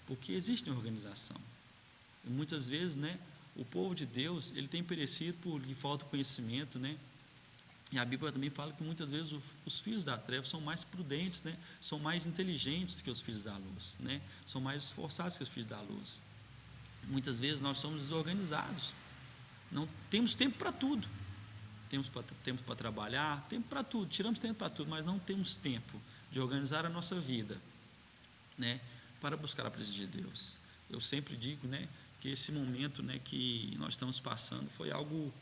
porque existe uma organização. E muitas vezes, o povo de Deus, ele tem perecido por falta de conhecimento, E a Bíblia também fala que muitas vezes os filhos da treva são mais prudentes, são mais inteligentes do que os filhos da luz, São mais esforçados que os filhos da luz. Muitas vezes nós somos desorganizados, não temos tempo para tudo. Temos tempo para trabalhar, tempo para tudo, tiramos tempo para tudo, mas não temos tempo de organizar a nossa vida, para buscar a presença de Deus. Eu sempre digo, que esse momento, que nós estamos passando foi algo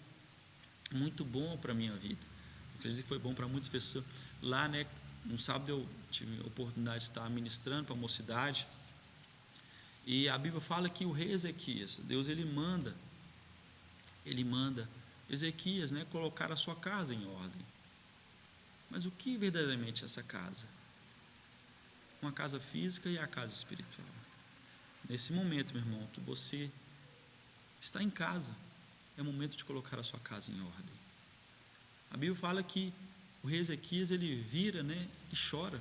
muito bom para a minha vida. Eu acredito que foi bom para muitas pessoas. Lá, no sábado eu tive a oportunidade de estar ministrando para a mocidade, e a Bíblia fala que o rei Ezequias, Deus ele manda Ezequias, colocar a sua casa em ordem. Mas o que verdadeiramente é essa casa? Uma casa física e a casa espiritual. Nesse momento, meu irmão, que você está em casa, é o momento de colocar a sua casa em ordem. A Bíblia fala que o rei Ezequias, ele vira, e chora.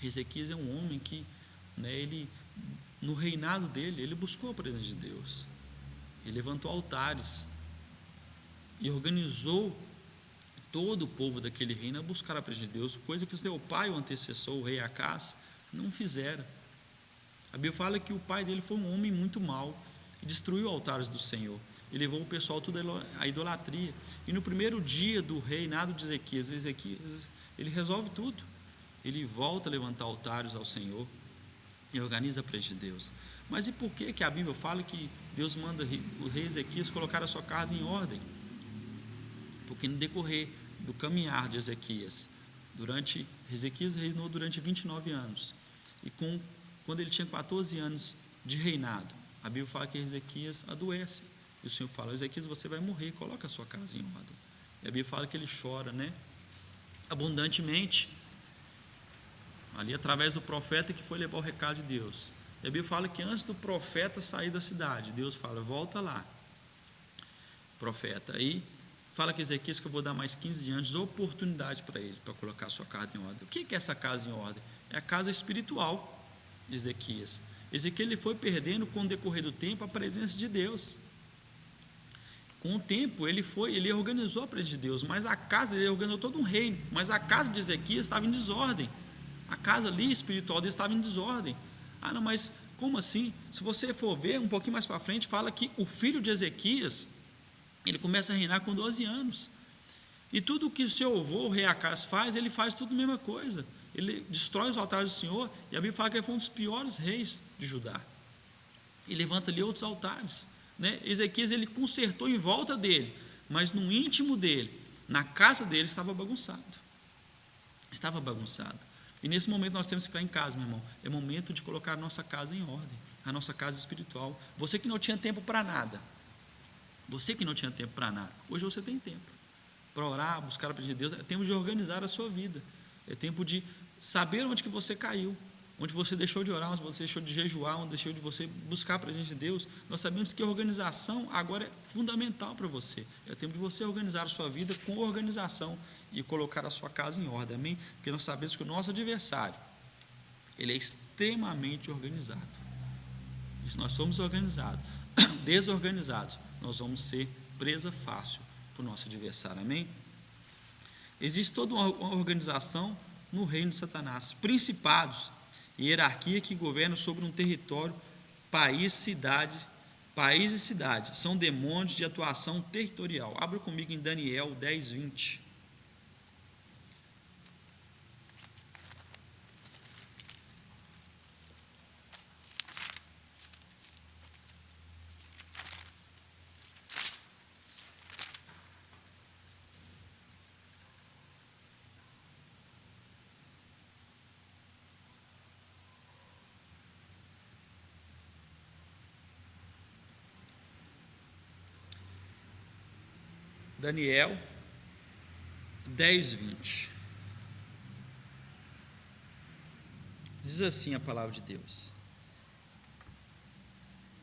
Ezequias é um homem que, ele, no reinado dele, ele buscou a presença de Deus. Ele levantou altares e organizou todo o povo daquele reino a buscar a presença de Deus, coisa que o seu pai, o antecessor, o rei Acás, não fizeram. A Bíblia fala que o pai dele foi um homem muito mau e destruiu altares do Senhor e levou o pessoal tudo à idolatria. E no primeiro dia do reinado de Ezequias, ele resolve tudo. Ele volta a levantar altares ao Senhor e organiza a presença de Deus. Mas e por que a Bíblia fala que Deus manda o rei Ezequias colocar a sua casa em ordem? Porque no decorrer do caminhar de Ezequias, Ezequias reinou durante 29 anos, e quando ele tinha 14 anos de reinado, A Bíblia fala que Ezequias adoece. E o Senhor fala: Ezequias, você vai morrer, coloca a sua casa em ordem. E a Bíblia fala que ele chora, né? Abundantemente, ali através do profeta que foi levar o recado de Deus. E a Bíblia fala que antes do profeta sair da cidade, Deus fala: volta lá, profeta. Aí fala que Ezequias, que eu vou dar mais 15 anos de oportunidade para ele, para colocar a sua casa em ordem. O que é essa casa em ordem? É a casa espiritual de Ezequias. Ezequias, ele foi perdendo com o decorrer do tempo a presença de Deus. Com o tempo ele organizou a presença de Deus, mas a casa dele organizou todo um reino, mas a casa de Ezequias estava em desordem. A casa ali espiritual dele estava em desordem. Ah, não, mas como assim? Se você for ver um pouquinho mais para frente, fala que o filho de Ezequias, ele começa a reinar com 12 anos. E tudo o que o seu avô, o rei Acás, faz, ele faz tudo a mesma coisa. Ele destrói os altares do Senhor, e a Bíblia fala que ele foi um dos piores reis de Judá. E levanta ali outros altares, né? Ezequias, ele consertou em volta dele, mas no íntimo dele, na casa dele, estava bagunçado. Estava bagunçado. E nesse momento nós temos que ficar em casa, meu irmão. É momento de colocar a nossa casa em ordem, a nossa casa espiritual. Você que não tinha tempo para nada, hoje você tem tempo para orar, buscar a presença de Deus. É tempo de organizar a sua vida, é tempo de saber onde que você caiu, onde você deixou de orar, onde você deixou de jejuar, onde deixou de você buscar a presença de Deus. Nós sabemos que a organização agora é fundamental para você. É tempo de você organizar a sua vida com organização e colocar a sua casa em ordem, amém? Porque nós sabemos que o nosso adversário, ele é extremamente organizado. E se nós somos organizados, desorganizados, nós vamos ser presa fácil para o nosso adversário, amém? Existe toda uma organização no reino de Satanás, principados e hierarquia que governam sobre um território, país e cidade, são demônios de atuação territorial. Abra comigo em Daniel 10, 20. Daniel 10, 20. Diz assim a palavra de Deus.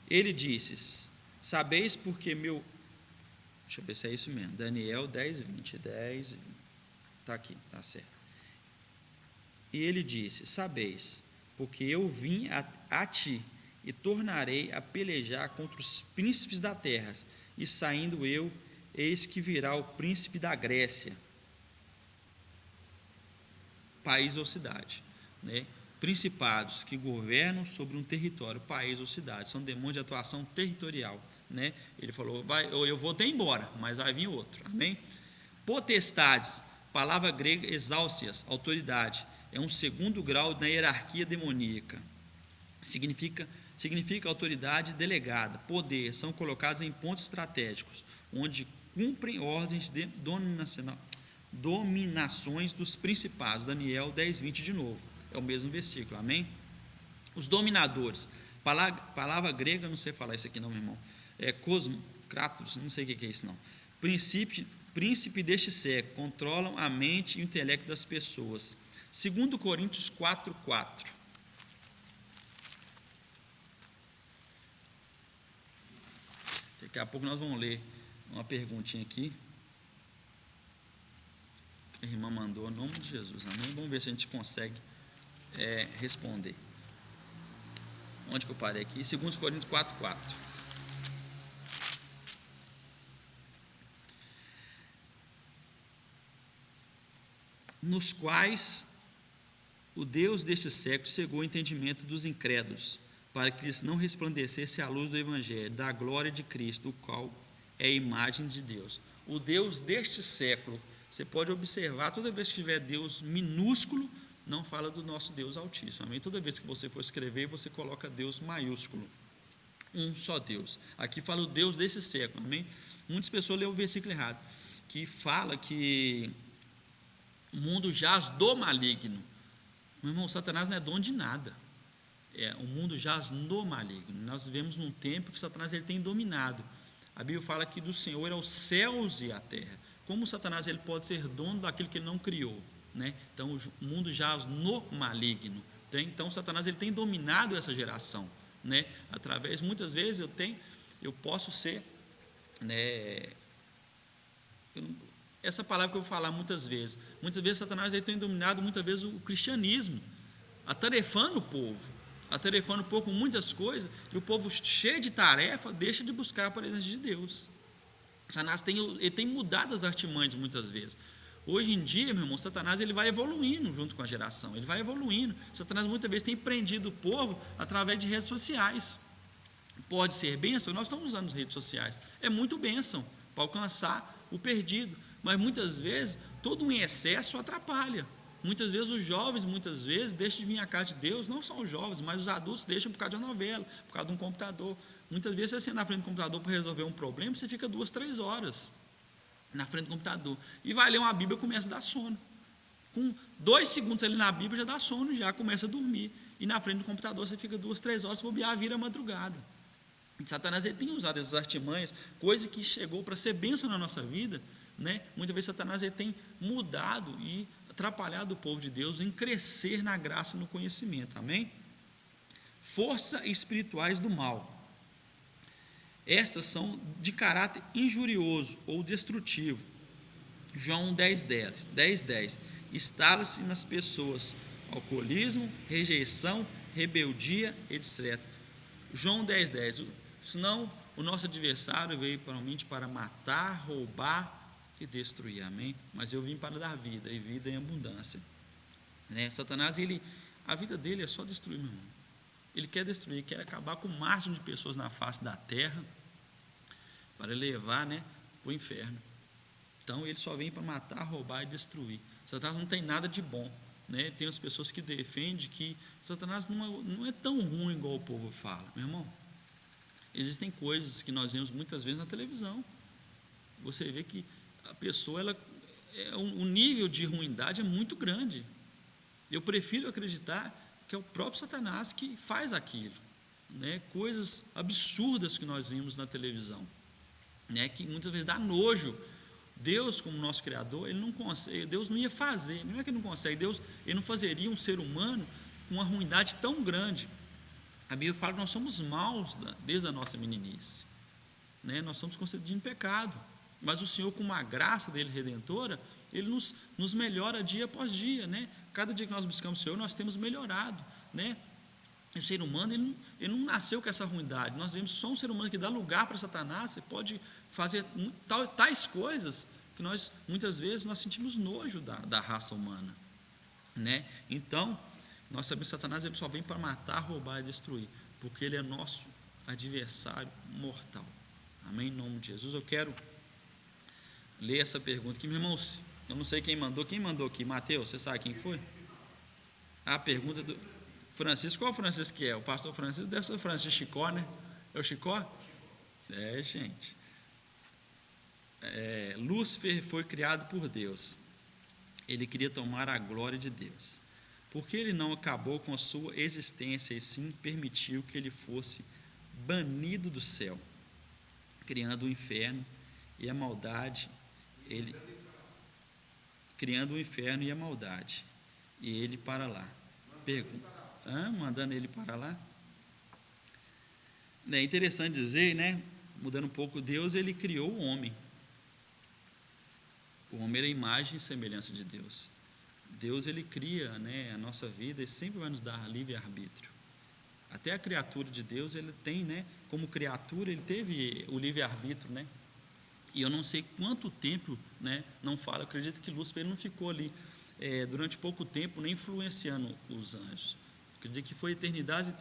Ele disse: sabeis porque meu... Deixa eu ver se é isso mesmo. Daniel 10, 20. 10, 20. Está aqui, está certo. E ele disse: sabeis, porque eu vim a ti e tornarei a pelejar contra os príncipes da terra, e saindo eu, eis que virá o príncipe da Grécia, país ou cidade, né? Principados que governam sobre um território, país ou cidade, são demônios de atuação territorial, né? Ele falou: eu vou até embora, mas vai vir outro, amém? Potestades, palavra grega exáustias, autoridade, é um segundo grau na hierarquia demoníaca, significa autoridade delegada, poder, são colocados em pontos estratégicos, onde cumprem ordens de dominações dos principados. Daniel 10, 20 de novo, é o mesmo versículo, amém? Os dominadores, palavra grega, não sei falar isso aqui não, meu irmão, é cosmocratos, não sei o que é isso não, príncipe deste século, controlam a mente e o intelecto das pessoas. 2 Coríntios 4, 4. Daqui a pouco nós vamos ler uma perguntinha aqui. A irmã mandou, em nome de Jesus, amém? Vamos ver se a gente consegue responder. Onde que eu parei aqui? 2 Coríntios 4, 4. Nos quais o Deus deste século cegou o entendimento dos incrédulos, para que lhes não resplandecesse a luz do Evangelho, da glória de Cristo, o qual é a imagem de Deus. O Deus deste século, você pode observar, toda vez que tiver Deus minúsculo, não fala do nosso Deus altíssimo, amém? Toda vez que você for escrever, você coloca Deus maiúsculo, um só Deus. Aqui fala o Deus desse século, amém? Muitas pessoas lêem o versículo errado, que fala que o mundo jaz do maligno. Meu irmão, Satanás não é dono de nada. o mundo jaz no maligno. Nós vivemos num tempo que Satanás ele tem dominado. A Bíblia fala que do Senhor é os céus e a terra. Como Satanás ele pode ser dono daquilo que ele não criou, né? Então o mundo jaz no maligno. Então Satanás ele tem dominado essa geração, né? Através, muitas vezes eu posso ser, né? Essa palavra que eu vou falar muitas vezes Satanás ele tem dominado muitas vezes o cristianismo, atarefando o povo com muitas coisas, e o povo cheio de tarefa deixa de buscar a presença de Deus. Satanás ele tem mudado as artimanhas muitas vezes. Hoje em dia, meu irmão, Satanás ele vai evoluindo junto com a geração, ele vai evoluindo. Satanás muitas vezes tem prendido o povo através de redes sociais. Pode ser bênção, nós estamos usando as redes sociais, é muito bênção para alcançar o perdido, mas muitas vezes todo um excesso atrapalha. Muitas vezes os jovens, deixam de vir à casa de Deus, não só os jovens, mas os adultos deixam por causa de uma novela, por causa de um computador. Muitas vezes você na frente do computador para resolver um problema, você fica 2, 3 horas na frente do computador, e vai ler uma Bíblia e começa a dar sono. Com 2 segundos ali na Bíblia já dá sono, já começa a dormir, e na frente do computador você fica 2, 3 horas, se bobear, vira madrugada. E Satanás ele tem usado essas artimanhas, coisa que chegou para ser bênção na nossa vida, né? Muitas vezes Satanás ele tem mudado e atrapalhado o povo de Deus em crescer na graça e no conhecimento, amém? Forças espirituais do mal. Estas são de caráter injurioso ou destrutivo. João 10:10. Instala-se nas pessoas alcoolismo, rejeição, rebeldia, etc. João 10:10. Senão o nosso adversário veio para matar, roubar e destruir, amém? Mas eu vim para dar vida, e vida em abundância, né? Satanás, a vida dele é só destruir, meu irmão. Ele quer destruir, quer acabar com o máximo de pessoas na face da terra, para levar, né, para o inferno. Então ele só vem para matar, roubar e destruir. Satanás não tem nada de bom, né? Tem as pessoas que defendem que Satanás não é tão ruim igual o povo fala, meu irmão. Existem coisas que nós vemos muitas vezes na televisão. Você vê que a pessoa, o nível de ruindade é muito grande. Eu prefiro acreditar que é o próprio Satanás que faz aquilo, né? Coisas absurdas que nós vimos na televisão, né? Que muitas vezes dá nojo. Deus, como nosso Criador, ele não consegue, Deus não ia fazer, não é que ele não consegue, Deus ele não fazeria um ser humano com uma ruindade tão grande. A Bíblia fala que nós somos maus desde a nossa meninice, né? Nós somos concebidos em pecado, mas o Senhor, com uma graça dele redentora, ele nos melhora dia após dia, né? Cada dia que nós buscamos o Senhor, nós temos melhorado, né? O ser humano, ele não nasceu com essa ruindade. Nós vemos só um ser humano que dá lugar para Satanás. Você pode fazer tais coisas que muitas vezes nós sentimos nojo da raça humana, né? Então nós sabemos que Satanás ele só vem para matar, roubar e destruir, porque ele é nosso adversário mortal, amém? Em nome de Jesus. Eu quero ler essa pergunta aqui, meus irmãos. Eu não sei quem mandou aqui. Mateus, você sabe quem foi? A pergunta do Francisco. Qual Francisco que é? O pastor Francisco deve ser o Francisco Chicó, né? É o Chicó? É, gente. Lúcifer foi criado por Deus. Ele queria tomar a glória de Deus. Porque ele não acabou com a sua existência e sim permitiu que ele fosse banido do céu, criando o inferno e a maldade. Criando o inferno e a maldade, e ele para lá. Mandando ele para lá. É interessante dizer, né? Mudando um pouco, Deus ele criou o homem. O homem era a imagem e semelhança de Deus. Deus ele cria, né, a nossa vida e sempre vai nos dar livre-arbítrio. Até a criatura de Deus ele tem, né, como criatura ele teve o livre-arbítrio, né? E eu não sei quanto tempo, né, não falo, acredito que Lúcifer ele não ficou ali durante pouco tempo nem influenciando os anjos. Acredito que foi eternidade,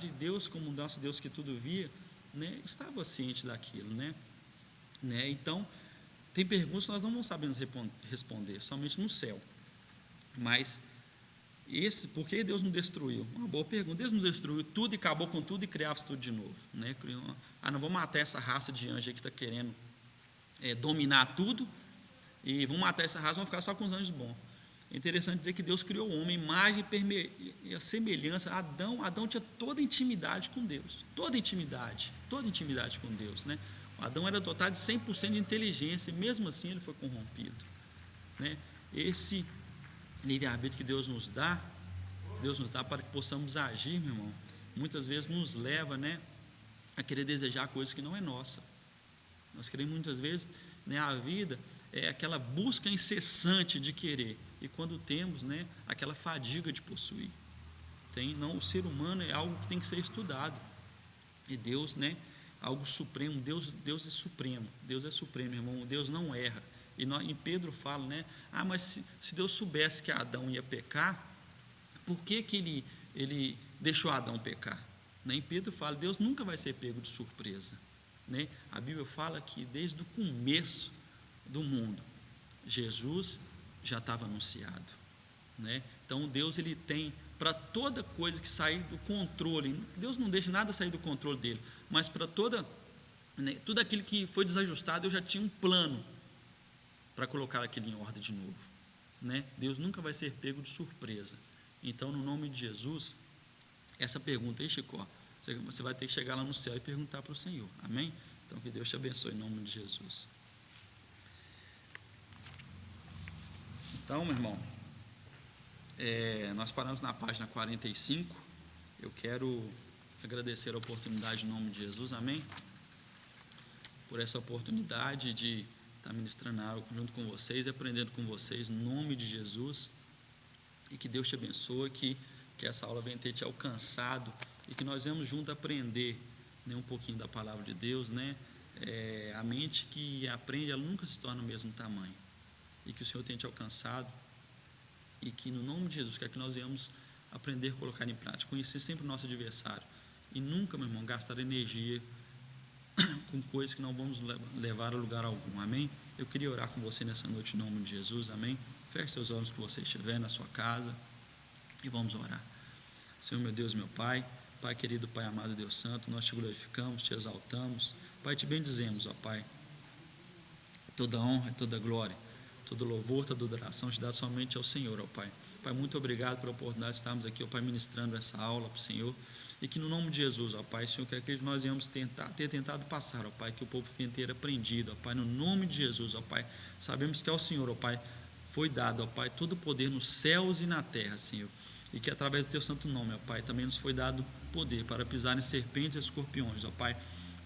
e Deus, como o nosso Deus que tudo via, né, estava ciente daquilo, né? Então, tem perguntas que nós não vamos saber responder, somente no céu. Mas, por que Deus não destruiu? Uma boa pergunta. Deus não destruiu tudo e acabou com tudo e criava tudo de novo, né? Não vou matar essa raça de anjo aí que está querendo dominar tudo, e vão matar essa raça, vão ficar só com os anjos bons. É interessante dizer que Deus criou o homem, imagem e a semelhança. Adão tinha toda a intimidade com Deus, toda a intimidade com Deus, né? Adão era dotado de 100% de inteligência, e mesmo assim ele foi corrompido, né? Esse livre-arbítrio que Deus nos dá para que possamos agir, meu irmão, muitas vezes nos leva, né, a querer desejar coisas que não é nossa. Nós queremos muitas vezes, né, a vida é aquela busca incessante de querer, e quando temos, né, aquela fadiga de possuir. O ser humano é algo que tem que ser estudado, e Deus, né, algo supremo. Deus é supremo, irmão. Deus não erra. E Pedro fala, né, mas se Deus soubesse que Adão ia pecar, por que ele deixou Adão pecar? Né? E Pedro fala, Deus nunca vai ser pego de surpresa, né? A Bíblia fala que desde o começo do mundo, Jesus já estava anunciado, né? Então Deus, ele tem para toda coisa que sair do controle, Deus não deixa nada sair do controle dele, mas para tudo aquilo que foi desajustado, eu já tinha um plano para colocar aquilo em ordem de novo, né? Deus nunca vai ser pego de surpresa. Então, no nome de Jesus, essa pergunta aí, Chico, você vai ter que chegar lá no céu e perguntar para o Senhor, amém? Então, que Deus te abençoe em nome de Jesus. Então, meu irmão, nós paramos na página 45. Eu quero agradecer a oportunidade em nome de Jesus, amém? Por essa oportunidade de estar ministrando algo junto com vocês e aprendendo com vocês, em nome de Jesus, e que Deus te abençoe, que essa aula venha ter te alcançado, e que nós vamos juntos aprender, né, um pouquinho da palavra de Deus, né? A mente que aprende, ela nunca se torna o mesmo tamanho, e que o Senhor tenha te alcançado, e que no nome de Jesus, que nós venhamos aprender a colocar em prática, conhecer sempre o nosso adversário, e nunca, meu irmão, gastar energia com coisas que não vamos levar a lugar algum, amém? Eu queria orar com você nessa noite em nome de Jesus, amém? Feche seus olhos que você estiver na sua casa e vamos orar. Senhor, meu Deus, meu Pai, Pai querido, Pai amado, Deus Santo, nós te glorificamos, te exaltamos, Pai, te bendizemos, ó Pai. Toda honra, toda glória, todo louvor, toda adoração te dá somente ao Senhor, ó Pai. Pai, muito obrigado pela oportunidade de estarmos aqui, ó Pai, ministrando essa aula para o Senhor, e que no nome de Jesus, ó Pai, Senhor, que nós íamos ter tentado passar, ó Pai, que o povo venha ter aprendido, ó Pai, no nome de Jesus, ó Pai. Sabemos que ao Senhor, ó Pai, foi dado, ó Pai, todo o poder nos céus e na terra, Senhor, e que através do Teu santo nome, ó Pai, também nos foi dado poder para pisar em serpentes e escorpiões, ó Pai.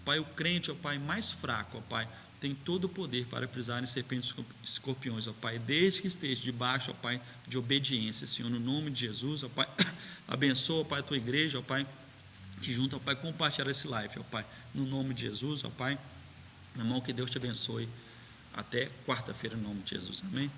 Pai, o crente, ó Pai, mais fraco, ó Pai, tem todo o poder para pisar em serpentes e escorpiões, ó Pai, desde que esteja debaixo, ó Pai, de obediência, Senhor, no nome de Jesus, ó Pai. Abençoa, ó Pai, a Tua igreja, ó Pai, que junto, ó Pai, compartilhar esse live, ó Pai, no nome de Jesus, ó Pai. Meu irmão, que Deus te abençoe até quarta-feira, em nome de Jesus, amém?